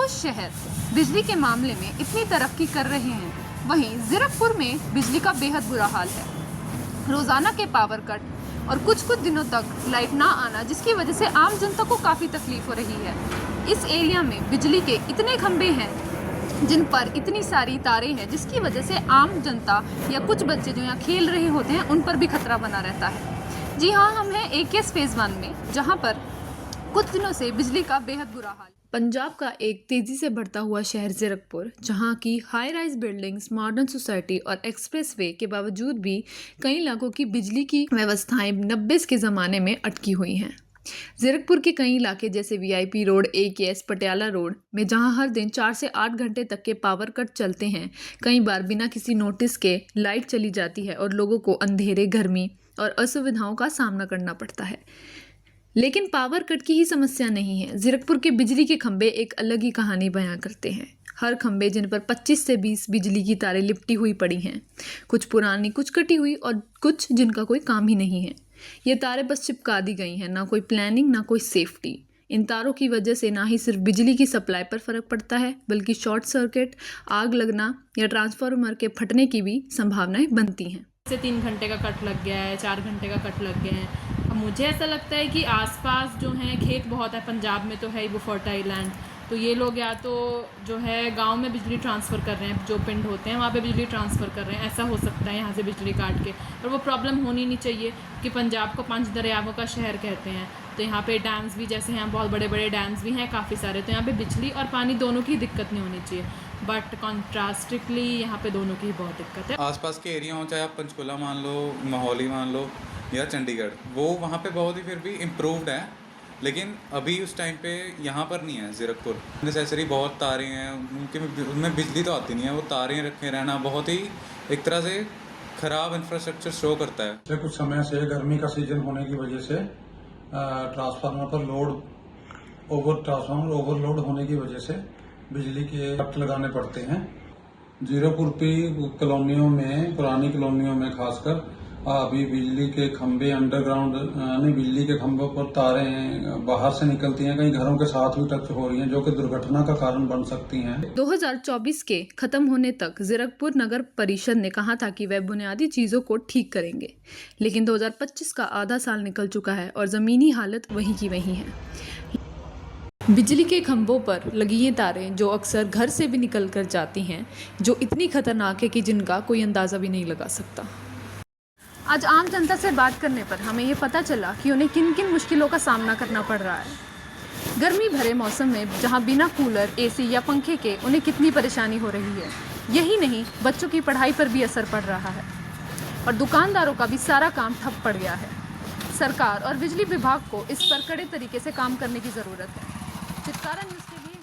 कुछ शहर बिजली के मामले में इतनी तरक्की कर रहे हैं, वहीं ज़ीरकपुर में बिजली का बेहद बुरा हाल है। रोज़ाना के पावर कट और कुछ दिनों तक लाइट ना आना, जिसकी वजह से आम जनता को काफ़ी तकलीफ हो रही है। इस एरिया में बिजली के इतने खंभे हैं जिन पर इतनी सारी तारें हैं, जिसकी वजह से आम जनता या कुछ बच्चे जो यहाँ खेल रहे होते हैं उन पर भी खतरा बना रहता है। जी हाँ, हम हैं AKS फेज़ 1 में, जहाँ पर कुछ दिनों से बिजली का बेहद बुरा हाल। पंजाब का एक तेजी से बढ़ता हुआ शहर ज़ीरकपुर, जहां की high rise buildings, modern society और एक्सप्रेसवे के बावजूद भी कई इलाकों की बिजली की व्यवस्थाएं 90s के ज़माने में अटकी हुई हैं। ज़ीरकपुर के कई इलाके जैसे VIP road, AKS, Patiala road में जहां हर दिन 4 से 8 घंटे तक के पावर कट चलते हैं, कई बार बिना किसी नोटिस के लाइट चली जाती है और लोगों को अंधेरे, गर्मी और असुविधाओं का सामना करना पड़ता है। लेकिन पावर कट की ही समस्या नहीं है। ज़ीरकपुर के बिजली के खंभे एक अलग ही कहानी बयां करते हैं। हर खंभे जिन पर 25 से 20 बिजली की तारें लिपटी हुई पड़ी हैं, कुछ पुरानी, कुछ कटी हुई और कुछ जिनका कोई काम ही नहीं है। ये तारें बस चिपका दी गई हैं, ना कोई प्लानिंग, ना कोई सेफ्टी। इन तारों की वजह से ना ही सिर्फ बिजली की सप्लाई पर फर्क पड़ता है, बल्कि शॉर्ट सर्किट, आग लगना या ट्रांसफार्मर के फटने की भी संभावनाएं बनती हैं। से 3 घंटे का कट लग गया है, 4 घंटे का कट लग गया है। अब मुझे ऐसा लगता है कि आसपास जो है खेत बहुत है, पंजाब में तो है ही वो फर्टाइल लैंड, तो ये लोग या तो जो है गांव में बिजली ट्रांसफ़र कर रहे हैं, जो पिंड होते हैं वहाँ पे बिजली ट्रांसफ़र कर रहे हैं। ऐसा हो सकता है यहाँ से बिजली काट के, पर वो प्रॉब्लम होनी नहीं चाहिए कि पंजाब को 5 दरियाओं का शहर कहते हैं, तो यहाँ पे डैम्स भी जैसे हैं, बहुत बड़े बड़े डैम्स भी हैं काफ़ी सारे, तो यहाँ पे बिजली और पानी दोनों की दिक्कत नहीं होनी चाहिए। बट कॉन्ट्रास्टिकली यहाँ पे दोनों की ही बहुत दिक्कत है। आसपास के एरिया हो, चाहे आप पंचकुला मान लो, मोहाली मान लो या चंडीगढ़, वो वहाँ पे बहुत ही फिर भी इम्प्रूव्ड है, लेकिन अभी उस टाइम पे यहाँ पर नहीं है। ज़ीरकपुर नेसेसरी बहुत तारें हैं, उनमें बिजली तो आती नहीं है, वो तारें रखे रहना बहुत ही एक तरह से ख़राब इंफ्रास्ट्रक्चर शो करता है। पिछले कुछ समय से गर्मी का सीजन होने की वजह से ट्रांसफार्मर पर ओवरलोड होने की वजह से बिजली के कट लगाने पड़ते हैं। ज़ीरकपुर की कॉलोनियों में, पुरानी कॉलोनियों में खासकर अभी बिजली के खंभे अंडरग्राउंड, यानी बिजली के खंभों पर तारें बाहर से निकलती हैं, कई घरों के साथ भी टच हो रही हैं, जो कि दुर्घटना का कारण बन सकती हैं। 2024 के खत्म होने तक ज़ीरकपुर नगर परिषद ने कहा था कि वह बुनियादी चीजों को ठीक करेंगे, लेकिन 2025 का आधा साल निकल चुका है और जमीनी हालत वहीं की वहीं है। बिजली के खंभों पर लगी ये तारें जो अक्सर घर से भी निकल कर जाती हैं, जो इतनी खतरनाक है कि जिनका कोई अंदाज़ा भी नहीं लगा सकता। आज आम जनता से बात करने पर हमें ये पता चला कि उन्हें किन किन मुश्किलों का सामना करना पड़ रहा है। गर्मी भरे मौसम में जहाँ बिना कूलर, AC या पंखे के उन्हें कितनी परेशानी हो रही है। यही नहीं, बच्चों की पढ़ाई पर भी असर पड़ रहा है और दुकानदारों का भी सारा काम ठप पड़ गया है। सरकार और बिजली विभाग को इस पर कड़े तरीके से काम करने की ज़रूरत है। चित्कारा न्यूज़ के लिए